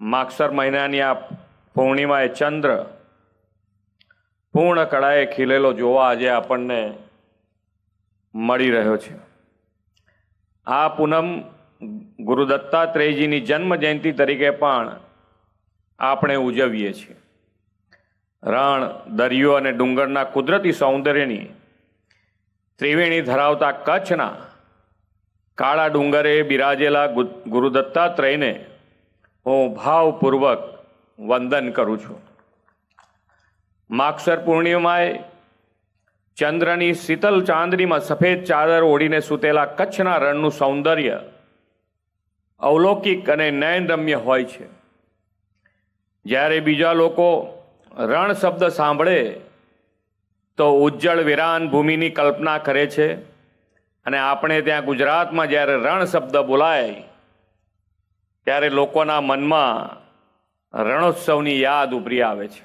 માગસર મહિનાની આ પૂર્ણિમાએ ચંદ્ર પૂર્ણ કળાએ ખીલેલો જોવા આજે આપણને મળી રહ્યો છે। આ પૂનમ ગુરુ દત્તાત્રેયજીની જન્મ જયંતિ તરીકે પણ આપણે ઉજવીએ છીએ। રણ, દરિયો અને ડુંગરના કુદરતી સૌંદર્યની ત્રિવેણી ધરાવતા કચ્છના કાળા ડુંગરે બિરાજેલા ગુરુ દત્તાત્રેયને હું ભાવપૂર્વક વંદન કરું છું। માગસર પૂર્ણિમાએ ચંદ્રની શીતલ ચાંદનીમાં સફેદ ચાદર ઓઢીને સૂતેલા કચ્છના રણનું સૌંદર્ય અવલૌકિક અને નયનરમ્ય હોય છે। જ્યારે બીજા લોકો રણ શબ્દ સાંભળે તો ઉજ્જળ વિરાન ભૂમિની કલ્પના કરે છે, અને આપણે ત્યાં ગુજરાતમાં જ્યારે રણ શબ્દ બોલાય ત્યારે લોકોના મનમાં રણોત્સવની યાદ ઉભરી આવે છે।